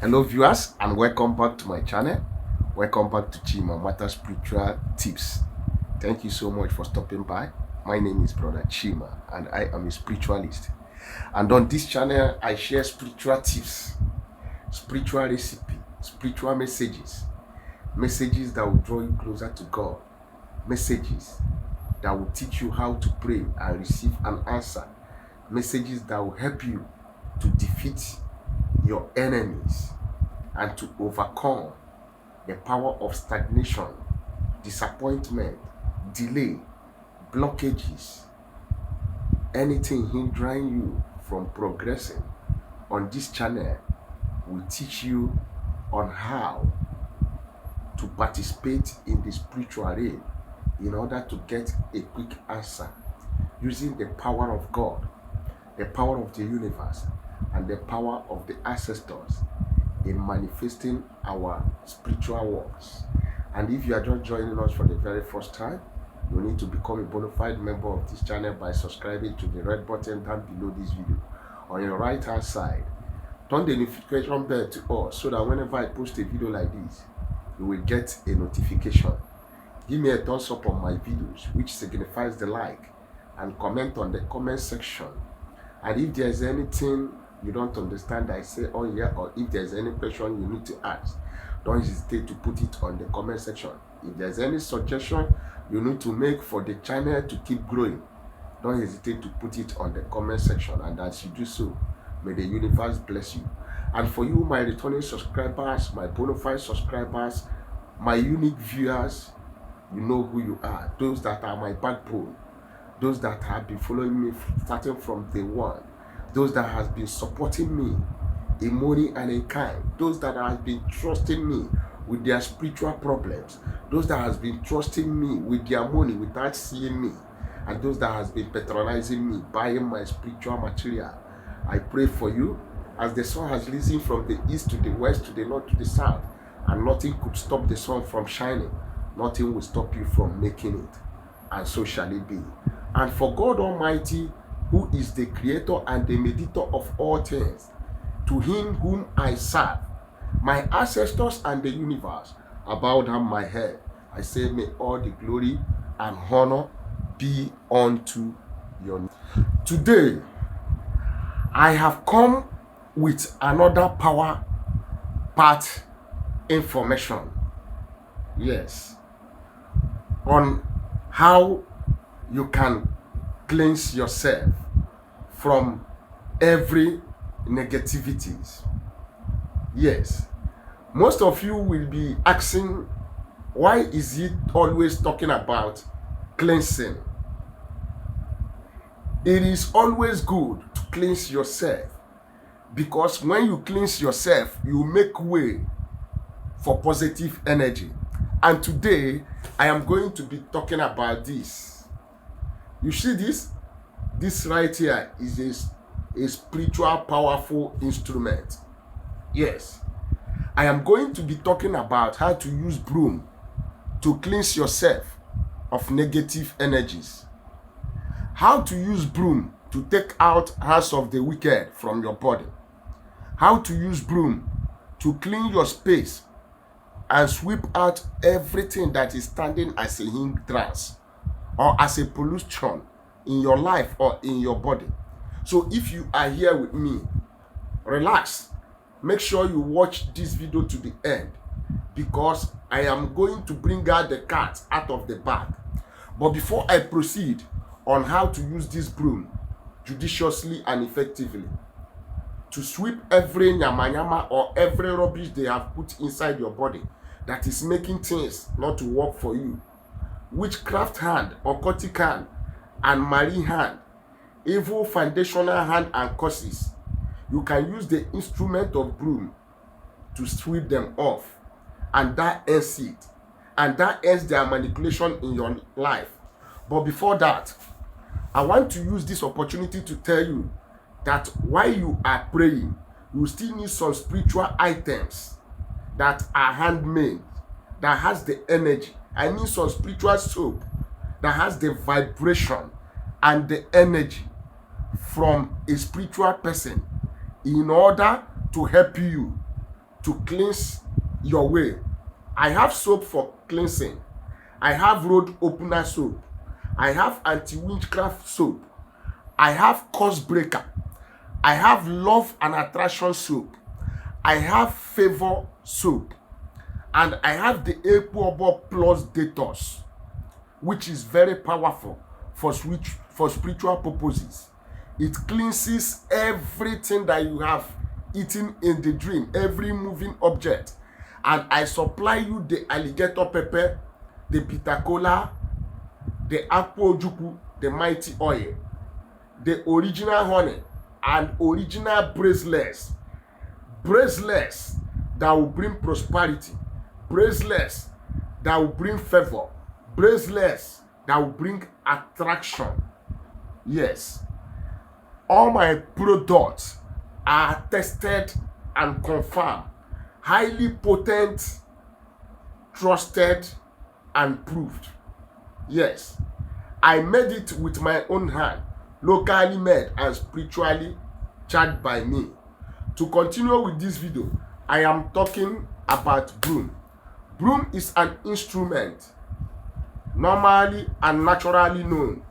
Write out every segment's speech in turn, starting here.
Hello viewers, and welcome back to my channel. Welcome back to Chima Matter Spiritual Tips. Thank you so much for stopping by. My name is Brother Chima and I am a spiritualist. And on this channel, I share spiritual tips, spiritual recipe, spiritual messages that will draw you closer to God, messages that will teach you how to pray and receive an answer, messages that will help you to defeat your enemies and to overcome the power of stagnation, disappointment, delay, blockages, anything hindering you from progressing. On this channel, we'll teach you on how to participate in the spiritual realm in order to get a quick answer using the power of God, the power of the universe, and the power of the ancestors in manifesting our spiritual works. And if you are just joining us for the very first time, you need to become a bona fide member of this channel by subscribing to the red button down below this video. On your right hand side, turn the notification bell to all so that whenever I post a video like this, you will get a notification. Give me a thumbs up on my videos, which signifies the like, and comment on the comment section. And if there is anything you don't understand, I say oh yeah, or if there's any question you need to ask, don't hesitate to put it on the comment section. If there's any suggestion you need to make for the channel to keep growing, don't hesitate to put it on the comment section. And as you do so, may the universe bless you. And for you, my returning subscribers, my bona fide subscribers, my unique viewers, you know who you are. Those that are my backbone, those that have been following me starting from day one, those that has been supporting me in money and in kind, those that have been trusting me with their spiritual problems, those that has been trusting me with their money without seeing me, and those that has been patronizing me, buying my spiritual material. I pray for you as the sun has risen from the east to the west, to the north to the south, and nothing could stop the sun from shining. Nothing will stop you from making it, and so shall it be. And for God Almighty, who is the creator and the mediator of all things, to him whom I serve, my ancestors and the universe, I bow down my head. I say, may all the glory and honor be unto your name. Today, I have come with another power part information. Yes. On how you can cleanse yourself from every negativities. Yes, most of you will be asking, why is he always talking about cleansing? It is always good to cleanse yourself, because when you cleanse yourself, you make way for positive energy. And today I am going to be talking about this. You see this? This right here is a spiritual powerful instrument. Yes. I am going to be talking about how to use broom to cleanse yourself of negative energies. How to use broom to take out hands of the wicked from your body. How to use broom to clean your space and sweep out everything that is standing as a hindrance or as a pollution in your life or in your body. So if you are here with me, relax. Make sure you watch this video to the end, because I am going to bring out the cat out of the bag. But before I proceed on how to use this broom judiciously and effectively to sweep every nyama or every rubbish they have put inside your body that is making things not to work for you, witchcraft hand, occultic hand, and marine hand, evil foundational hand and curses, you can use the instrument of broom to sweep them off, and that ends it, and that ends their manipulation in your life. But before that, I want to use this opportunity to tell you that while you are praying, you still need some spiritual items that are handmade, that has the energy. I need some spiritual soap that has the vibration and the energy from a spiritual person in order to help you to cleanse your way. I have soap for cleansing. I have road opener soap. I have anti-witchcraft soap. I have curse breaker. I have love and attraction soap. I have favor soap. And I have the Equable Plus Detox, which is very powerful for spiritual purposes. It cleanses everything that you have eaten in the dream, every moving object. And I supply you the alligator pepper, the bitter cola, the akpo ojuku, the mighty oil, the original honey, and original bracelets. Bracelets that will bring prosperity. Bracelets that will bring favor. Bracelets that will bring attraction. Yes. All my products are tested and confirmed. Highly potent, trusted, and proved. Yes. I made it with my own hand, locally made and spiritually charged by me. To continue with this video, I am talking about broom. Broom is an instrument normally and naturally known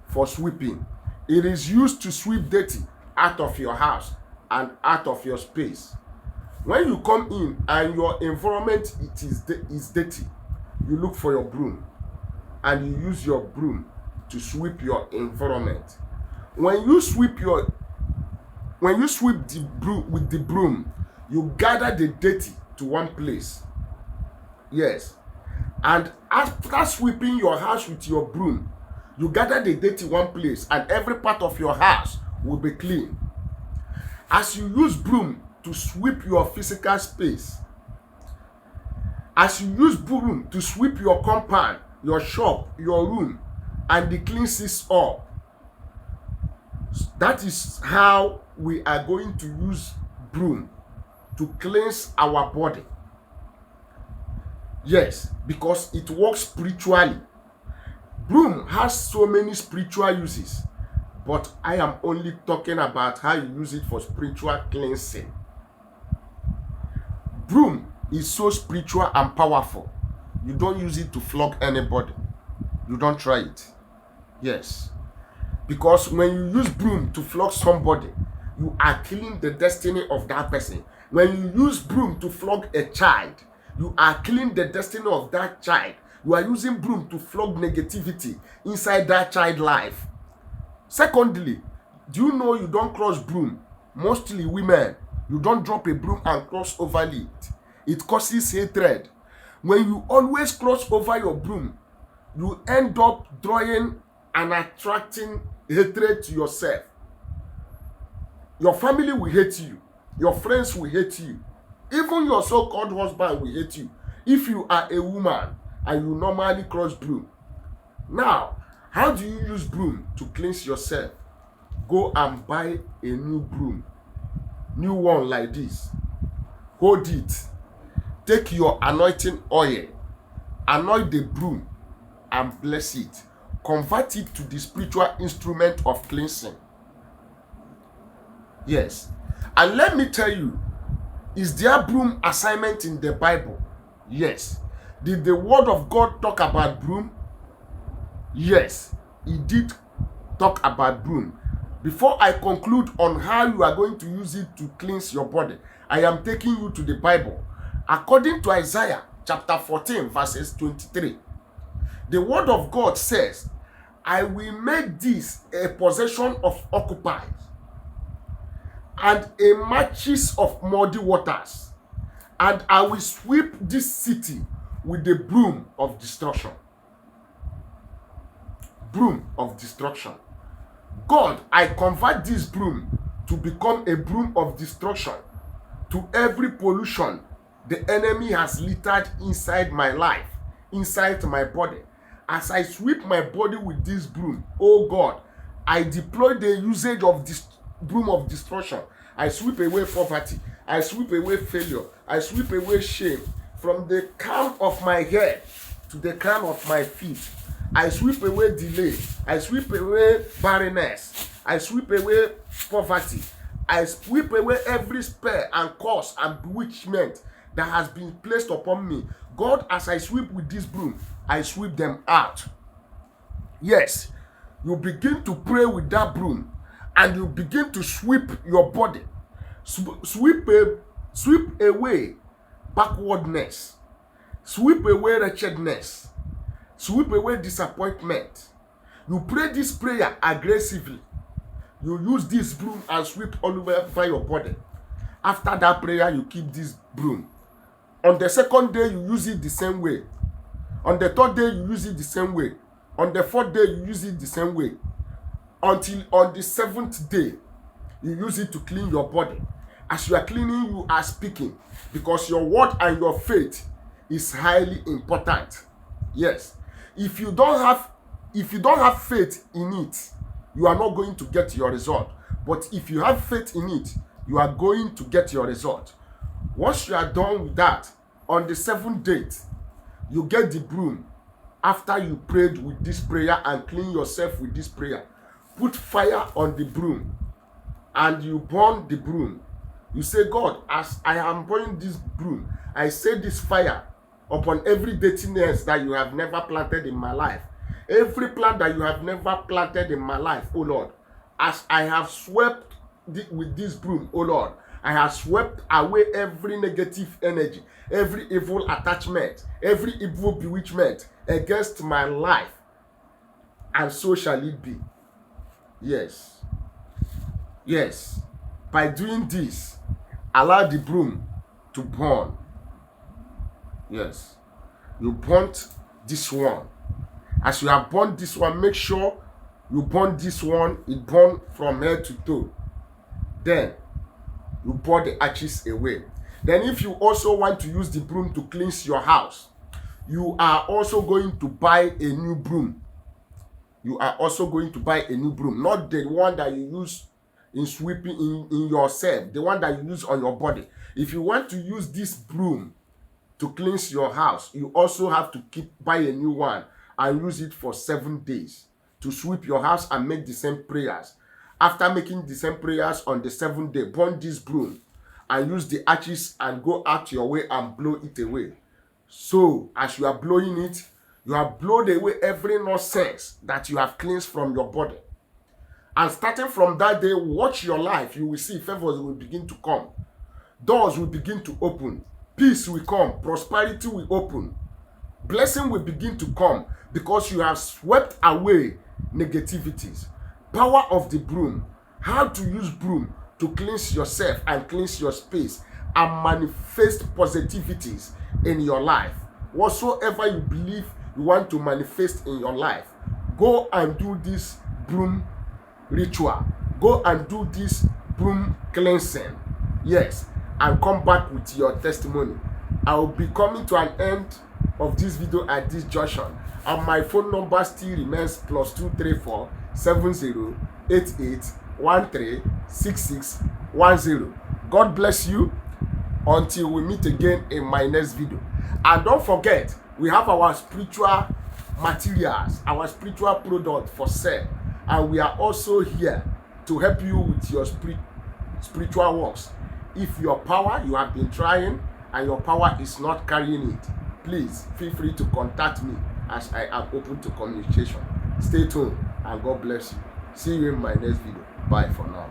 for sweeping. It is used to sweep dirty out of your house and out of your space. When you come in and your environment is dirty, you look for your broom and you use your broom to sweep your environment. When you sweep the broom with the broom, you gather the dirty to one place. Yes. And after sweeping your house with your broom, you gather the dirty one place and every part of your house will be clean. As you use broom to sweep your physical space, as you use broom to sweep your compound, your shop, your room, and it cleanses up, that is how we are going to use broom to cleanse our body. Yes, because it works spiritually. Broom has so many spiritual uses, but I am only talking about how you use it for spiritual cleansing. Broom is so spiritual and powerful. You don't use it to flog anybody. You don't try it. Yes. Because when you use broom to flog somebody, you are killing the destiny of that person. When you use broom to flog a child, you are killing the destiny of that child. You are using broom to flog negativity inside that child's life. Secondly, do you know you don't cross broom? Mostly women, you don't drop a broom and cross over it. It causes hatred. When you always cross over your broom, you end up drawing and attracting hatred to yourself. Your family will hate you. Your friends will hate you. Even your so-called husband will hate you if you are a woman and you normally cross broom. Now, how do you use broom to cleanse yourself? Go and buy a new broom. New one like this. Hold it. Take your anointing oil. Anoint the broom and bless it. Convert it to the spiritual instrument of cleansing. Yes. And let me tell you, is there broom assignment in the Bible? Yes. Did the word of God talk about broom? Yes, it did talk about broom. Before I conclude on how you are going to use it to cleanse your body, I am taking you to the Bible. According to Isaiah chapter 14 verses 23, the word of God says, I will make this a possession of occupiers and a matches of muddy waters, and I will sweep this city with the broom of destruction. Broom of destruction. God, I convert this broom to become a broom of destruction to every pollution the enemy has littered inside my life, inside my body. As I sweep my body with this broom, oh God, I deploy the usage of this broom of destruction. I sweep away poverty. I sweep away failure. I sweep away shame from the crown of my head to the crown of my feet. I sweep away delay. I sweep away barrenness. I sweep away poverty. I sweep away every spell and curse and bewitchment that has been placed upon me. God, as I sweep with this broom, I sweep them out. Yes, you begin to pray with that broom and you begin to sweep your body. Sweep away backwardness. Sweep away wretchedness. Sweep away disappointment. You pray this prayer aggressively. You use this broom and sweep all over your body. After that prayer, you keep this broom. On the second day, you use it the same way. On the third day, you use it the same way. On the fourth day, you use it the same way. Until on the seventh day, you use it to clean your body. As you are cleaning, you are speaking, because your word and your faith is highly important. Yes. If you don't have faith in it, you are not going to get your result. But if you have faith in it, you are going to get your result. Once you are done with that, on the seventh day, you get the broom. After you prayed with this prayer and clean yourself with this prayer, put fire on the broom and you burn the broom. You say, God, as I am burning this broom, I say this fire upon every dirtiness that you have never planted in my life. Every plant that you have never planted in my life, oh Lord, as I have swept with this broom, oh Lord, I have swept away every negative energy, every evil attachment, every evil bewitchment against my life, and so shall it be. Yes. Yes. By doing this, allow the broom to burn. Yes. You burnt this one. As you have burnt this one, make sure you burn this one. It burn from head to toe. Then you pour the ashes away. Then if you also want to use the broom to cleanse your house, you are also going to buy a new broom. You are also going to buy a new broom, not the one that you use in sweeping in yourself, the one that you use on your body. If you want to use this broom to cleanse your house, you also have to buy a new one and use it for 7 days to sweep your house and make the same prayers. After making the same prayers on the 7th day, burn this broom and use the ashes and go out your way and blow it away. So as you are blowing it, you have blown away every nonsense that you have cleansed from your body. And starting from that day, watch your life. You will see favors will begin to come. Doors will begin to open. Peace will come. Prosperity will open. Blessing will begin to come because you have swept away negativities. Power of the broom. How to use broom to cleanse yourself and cleanse your space and manifest positivities in your life. Whatsoever you believe you want to manifest in your life, go and do this broom ritual. Go and do this broom cleansing. Yes, and come back with your testimony. I will be coming to an end of this video at this junction, and my phone number still remains +234 7088 136610. God bless you until we meet again in my next video. And don't forget, we have our spiritual materials, our spiritual product for sale, and we are also here to help you with your spiritual works. If your power, you have been trying and your power is not carrying it, please feel free to contact me, as I am open to communication. Stay tuned and God bless you. See you in my next video. Bye for now.